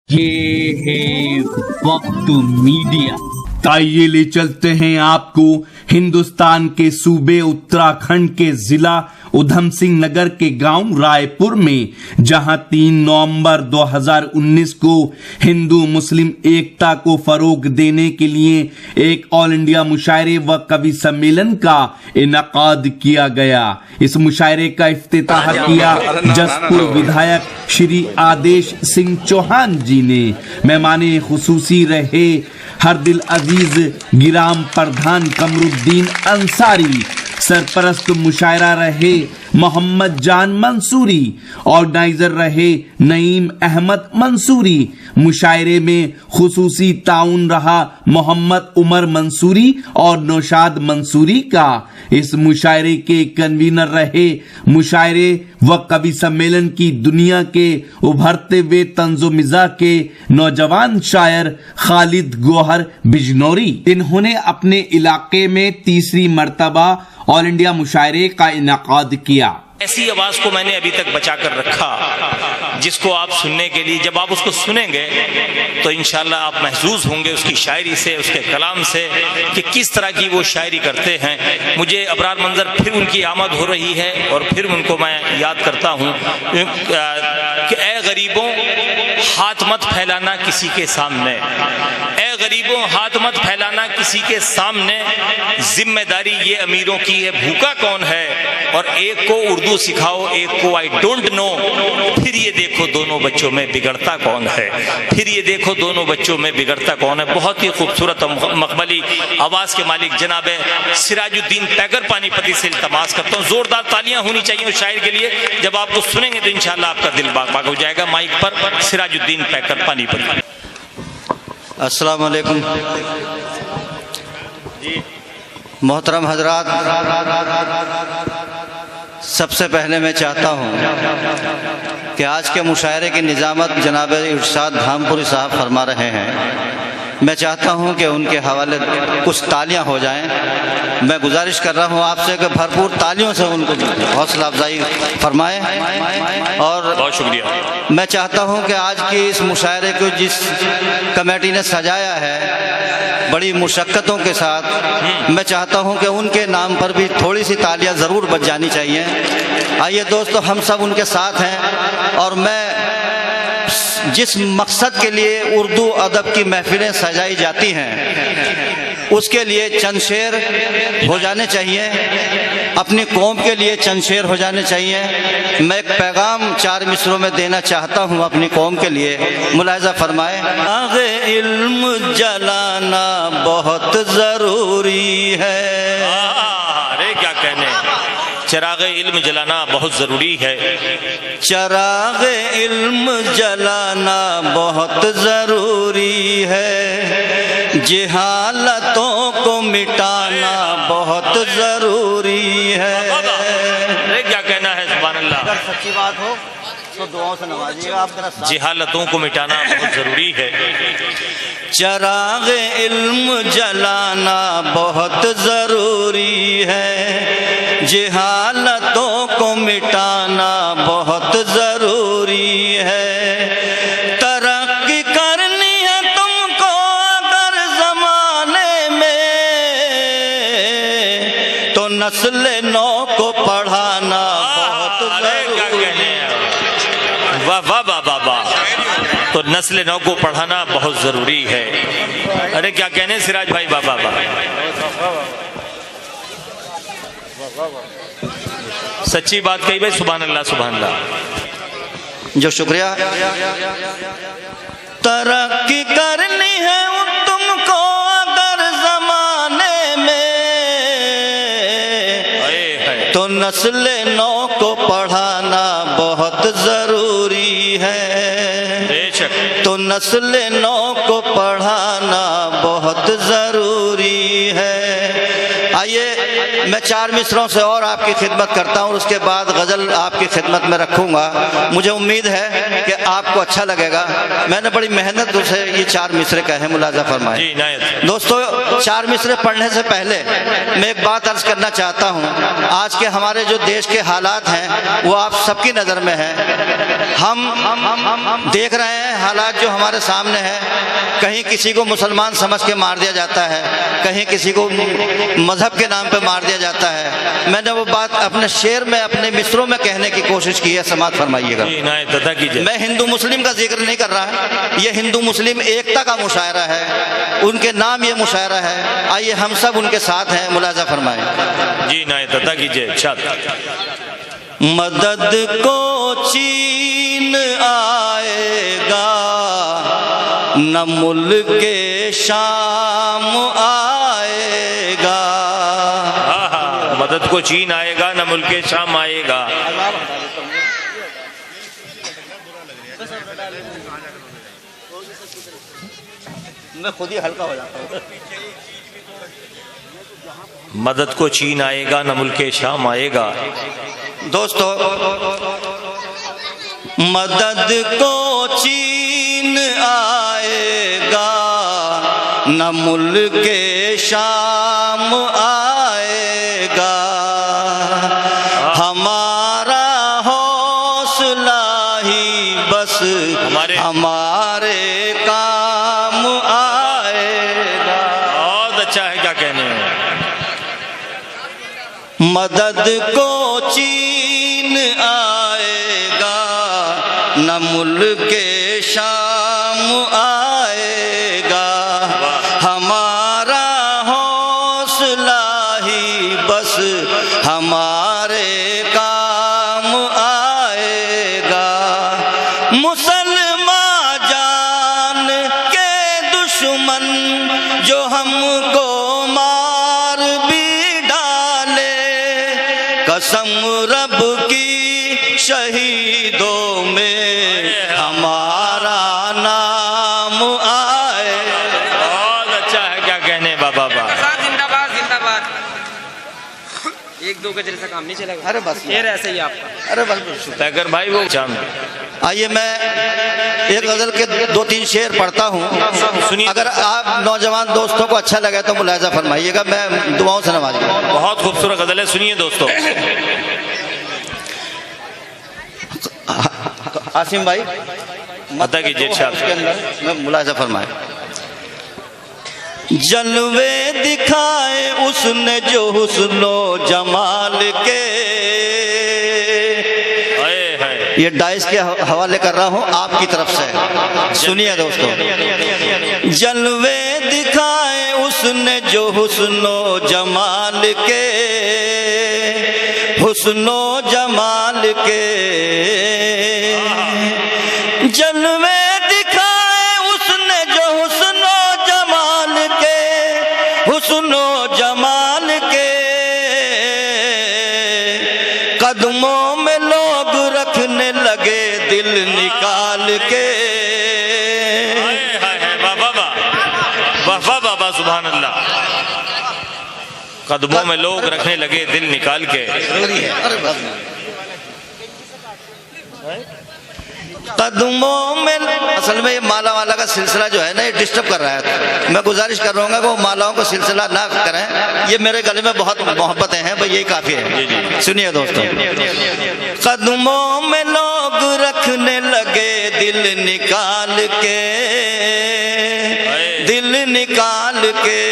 ये है वक्त मीडिया। आइए ले चलते हैं आपको हिंदुस्तान के सूबे उत्तराखंड के जिला उधम सिंह नगर के गांव रायपुर में, जहां 3 नवंबर 2019 को हिंदू मुस्लिम एकता को फरोग देने के लिए एक ऑल इंडिया मुशायरे व कवि सम्मेलन का इनेकाद किया गया। इस मुशायरे का इफ्तिताह किया जसपुर विधायक श्री आदेश सिंह चौहान जी ने। मेहमाने खुसूसी रहे हरदिल अजीज गिराम प्रधान कमरुद्दीन अंसारी, सरपरस्त मुशायरा रहे मोहम्मद जान मंसूरी, ऑर्गेनाइजर रहे नईम अहमद मंसूरी। मुशायरे में खुसूसी ताउन रहा मोहम्मद उमर मंसूरी और नौशाद मंसूरी का। इस मुशायरे के कन्वीनर रहे मुशायरे व कवि सम्मेलन की दुनिया के उभरते हुए तंजो मिजाज के नौजवान शायर खालिद गोहर बिजनौरी। इन्होंने अपने इलाके में तीसरी मर्तबा ऑल इंडिया मुशायरे का इनेकाद किया। ऐसी आवाज को मैंने अभी तक बचा कर रखा, जिसको आप सुनने के लिए, जब आप उसको सुनेंगे तो इंशाल्लाह आप महसूस होंगे उसकी शायरी से, उसके कलाम से कि किस तरह की वो शायरी करते हैं। मुझे अबरार मंजर फिर उनकी आमद हो रही है और फिर उनको मैं याद करता हूँ कि ए गरीबों हाथ मत फैलाना किसी के सामने, ए गरीबों हाथ मत फैलाना किसी के सामने, जिम्मेदारी ये अमीरों की है, भूखा कौन है, और एक को उर्दू सिखाओ एक को आई डोंट नो, फिर ये देखो दोनों बच्चों में बिगड़ता कौन है, फिर ये देखो दोनों बच्चों में बिगड़ता कौन है। बहुत ही खूबसूरत मकबली आवाज के मालिक जनाब सिराजुद्दीन पैकर पानीपति से इल्तमास करता हूँ, जोरदार तालियां होनी चाहिए उस शायर के लिए। जब आपको सुनेंगे तो इंशाल्लाह आपका दिल बाग बाग हो जाएगा। माइक पर सिराजुद्दीन पैकर पानीपति। अस्सलाम वालेकुम मोहतरम हजरात, सबसे पहले मैं चाहता हूँ कि आज के मुशायरे की निजामत जनाब इरशाद धामपुरी साहब फरमा रहे हैं। मैं चाहता हूं कि उनके हवाले कुछ तालियां हो जाएं। मैं गुजारिश कर रहा हूं आपसे कि भरपूर तालियों से उनको हौसला अफजाई फरमाएं। और बहुत शुक्रिया। मैं चाहता हूं कि आज की इस मुशायरे को जिस कमेटी ने सजाया है बड़ी मुशक्क़तों के साथ, मैं चाहता हूं कि उनके नाम पर भी थोड़ी सी तालियां ज़रूर बज जानी चाहिए। आइए दोस्तों, हम सब उनके साथ हैं और मैं जिस मकसद के लिए उर्दू अदब की महफिलें सजाई जाती हैं उसके लिए चंद शेर हो जाने चाहिए, अपनी कौम के लिए चंद शेर हो जाने चाहिए। मैं एक पैगाम 4 मिसरों में देना चाहता हूँ अपनी कौम के लिए, मुलाहिजा फरमाए। आगे इल्म जलाना बहुत ज़रूरी है, अरे क्या कहने, चिरागे इल्म जलाना बहुत ज़रूरी है, चिरागे इल्म जलाना बहुत ज़रूरी है, जहालतों को मिटाना बहुत ज़रूरी है। अरे क्या कहना है, सुभान अल्लाह। अगर सच्ची बात हो तो दुआओं से नवाजिएगा आप जरा। जहालतों को मिटाना बहुत ज़रूरी है, चिरागे इल्म जलाना बहुत ज़रूरी है, जहालतों को मिटाना बहुत ज़रूरी है। तरक्की करनी है तुमको अगर ज़माने में तो नस्ल नौ को पढ़ाना बहुत ज़रूरी है। वाह वाह वाह वाह वाह, तो नस्ल नौ को पढ़ाना बहुत ज़रूरी है। अरे क्या कहने सिराज भाई, वाह वाह वाह, सच्ची बात कही भाई, सुभान अल्लाह सुभान अल्लाह। जो शुक्रिया। तरक्की करनी है तुमको अगर ज़माने में तो नस्ल नौ को पढ़ाना बहुत ज़रूरी है, तो नस्ल नौ को पढ़ाना बहुत ज़रूरी है। आइए मैं 4 मिसरों से और आपकी खिदमत करता हूँ, उसके बाद गज़ल आपकी खिदमत में रखूँगा। मुझे उम्मीद है कि आपको अच्छा लगेगा। मैंने बड़ी मेहनत से ये 4 मिसरे कहे, मुलाजा फरमाए। दोस्तों, 4 मिसरे पढ़ने से पहले मैं एक बात अर्ज करना चाहता हूँ। आज के हमारे जो देश के हालात हैं वो आप सबकी नज़र में है। हम देख रहे हैं हालात जो हमारे सामने है। कहीं किसी को मुसलमान समझ के मार दिया जाता है, कहीं किसी को मजहब के नाम पे मार दिया जाता है। मैंने वो बात अपने शेर में, अपने मिसरों में कहने की कोशिश की है, समात फरमाइएगा। मैं हिंदू मुस्लिम का जिक्र नहीं कर रहा, ये हिंदू मुस्लिम एकता का मुशायरा है, उनके नाम ये मुशायरा है। आइए हम सब उनके साथ हैं, मुलाजा फरमाएं। जी नायत कीजिए। मदद को चीन आएगा, न मुल्क शाम आएगा। मदद को चीन आएगा, न मुल्क शाम आएगा। मैं खुद ही हल्का हो जाता हूँ। मदद को चीन आएगा, न मुल्क शाम आएगा। दोस्तों, मदद को चीन आएगा, न मुल्क शाम आएगा। हमारा हौसला ही बस हमारे काम आएगा। बहुत अच्छा है, क्या कहने हैं। मदद को चीन आएगा, न मुल्क शाम आएगा। हमारा हौसला ही बस हमारे काम आएगा। मुसलमान जान के दुश्मन जो हमको मार भी डाले, कसम रब की शहीदों में हमारा नाम आए। बहुत अच्छा है, क्या कहने बाबा। जिंदाबाद जिंदाबाद। 1-2 गजल से काम नहीं चलेगा। अरे बस शेर ऐसे ही आपका। अरे बस तैगर भाई वो चांद। आइए मैं एक गजल के 2-3 शेर पढ़ता हूँ। सुनिए। अगर आप नौजवान दोस्तों को अच्छा लगे तो मुलाजा फरमाइएगा, मैं दुआओं से नवाजूंगा। बहुत खूबसूरत गजल है, सुनिए दोस्तों। आसिम भाई अता कीजिए। उसके अंदर मैं मुलाजा फरमाए। जलवे दिखाए उसने जो हुस्नो जमाल के। ये डाइस के हवाले कर रहा हूं आपकी तरफ से, सुनिए दोस्तों। जलवे दिखाए उसने जो हुस्नो जमाल के, हुस्नो जमाल के। जलवे दिखाए उसने जो हुस्नो जमाल के, हुस्नो जमाल के। कदमों में लोग रखने लगे दिल निकाल के। वाह बाबा, सुभान अल्लाह। कदमों में लोग रखने लगे दिल निकाल के। कदमों में, असल में ये माला वाला का सिलसिला जो है ना, ये डिस्टर्ब कर रहा है। मैं गुजारिश कर रहा हूँ कि वो मालाओं का सिलसिला ना करें। ये मेरे गले में बहुत मोहब्बतें हैं भाई, यही काफी है। सुनिए दोस्तों। कदमों में लोग रखने लगे दिल निकाल के, दिल निकाल के।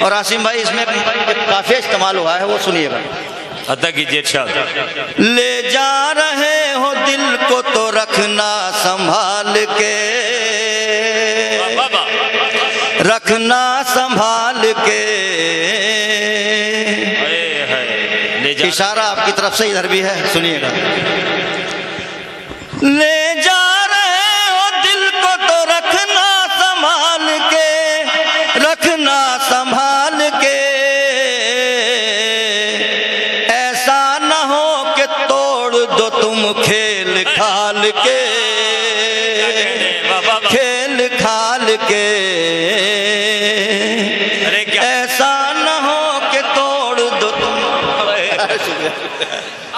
और आसिम भाई इसमें काफी इस्तेमाल हुआ है, वो सुनिएगा। अदा कीजिए। ले जा रहे हो दिल को तो रखना संभाल के, रखना संभाल के। इशारा आपकी तरफ से इधर भी है, सुनिएगा। ले जा रहे हो दिल को तो रखना संभाल के, रखना संभाल के। ऐसा न हो कि तोड़ दो तुम खेल खाल के, खेल खाल के। ऐसा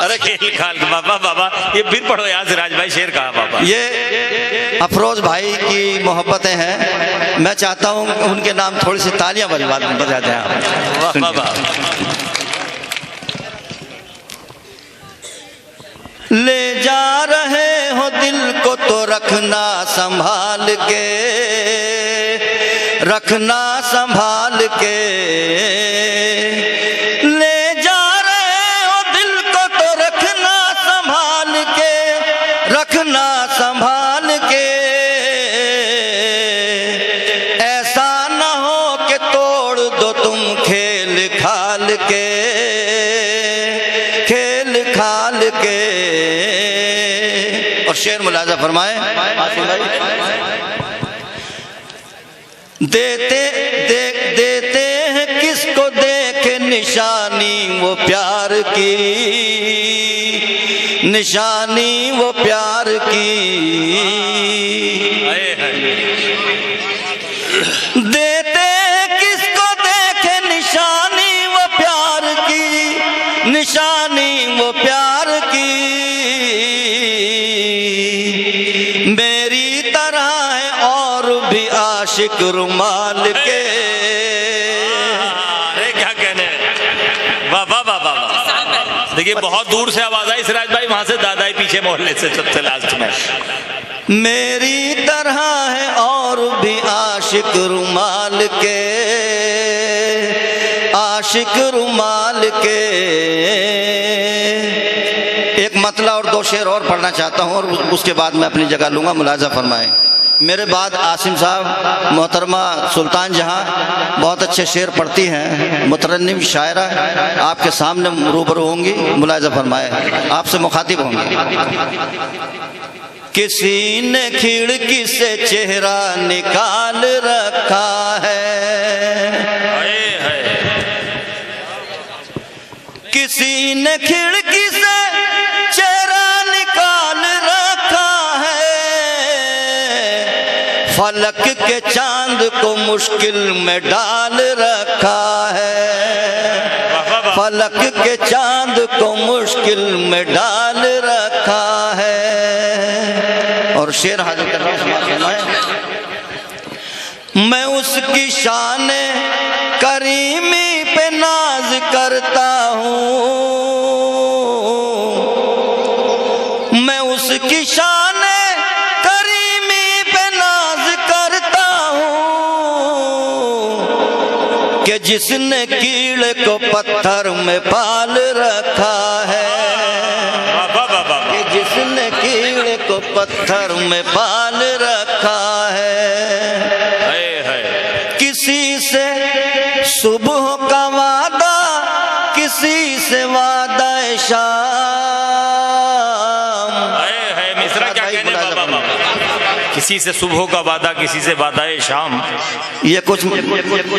अरे खेल खाल बाबा बाबा, ये फिर पढ़ो यार सिराज भाई, शेर कहा बाबा। ये अफरोज भाई की मोहब्बतें हैं, मैं चाहता हूँ उनके नाम थोड़ी सी तालियां बजा दें आप। वाह वाह। ले जा रहे हो दिल को तो रखना संभाल के, रखना संभाल के। ले जा रहे हो दिल को तो रखना संभाल के, रखना संभाल के। ऐसा न हो कि तोड़ दो तुम खेल खाल के, खेल खाल के। और शेर मुलाजा फरमाए, देते हैं किसको देखे निशानी वो प्यार की, निशानी वो प्यार की। देते हैं किसको देखे निशानी वो प्यार की, निशानी वो प्यार की। मेरी तरह है और भी आशिक रुमाल के। अरे क्या कहने, वाह वाह वाह वाह। देखिए बहुत दूर से आवाज आई सिराज भाई, वहां से दादाई पीछे मोहल्ले से सबसे लास्ट में। मेरी तरह है और भी आशिक रुमाल के, आशिक रुमाल के। एक मतला और दो शेर और पढ़ना चाहता हूँ और उसके बाद मैं अपनी जगह लूंगा, मुलाजा फरमाए। मेरे बाद आसिम साहब, मोहतरमा सुल्तान जहां बहुत अच्छे शेर पढ़ती हैं, मुतरन्निम शायरा, आपके सामने रूबरू होंगी, मुलाजा फरमाए, आपसे मुखातिब होंगी। किसी ने खिड़की से चेहरा निकाल रखा है, किसी ने खिड़की से चेहरा निकाल रखा है। फलक के चांद को मुश्किल में डाल रखा है, फलक के चांद को मुश्किल में डाल रखा है। और शेर हाजिर कर रहा हूं, मैं उसकी शान करीमी पे नाज करता हूँ, मैं उसकी शान करीमी पे नाज करता हूँ कि जिसने कीड़े को पत्थर में पाल रखा है, कि जिसने कीड़े को पत्थर में पाल रखा है। किसी से सुबह का वादा, किसी से वादा शाम। मिश्रा क्या कहने बाबा, किसी से सुबह का वादा, किसी से वादा शाम। ये कुछ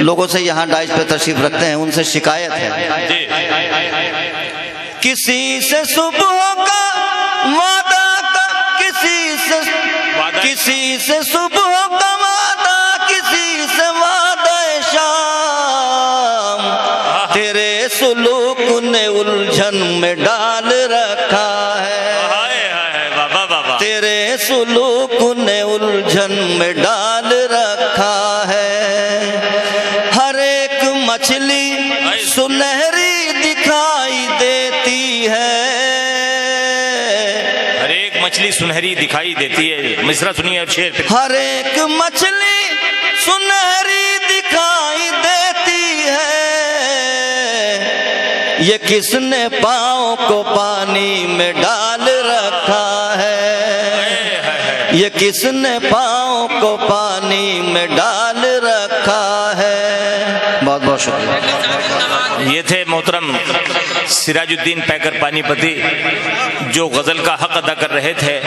लोगों से यहाँ डाइस पे तशरीफ रखते हैं, उनसे शिकायत है। किसी से सुबह का वादा, किसी से सुबह का वादा, किसी से वादा शाम। तेरे सुलूक ने उलझन में डाल रखा है, तेरे सुलूक ने उलझन में डाल रखा है। हर एक मछली सुनहरी दिखाई देती है, हर एक मछली सुनहरी दिखाई देती है। मिश्रा सुनिए अब शेर पे। हर एक मछली सुनहरी दिखाई देती है, ये किसने पाँव को पानी में डाल रखा है, ये किसने पाँव को पानी में डाल रखा है। बहुत बहुत शुक्रिया। ये थे मोहतरम सिराजुद्दीन पैकर पानीपती, जो गजल का हक अदा कर रहे थे।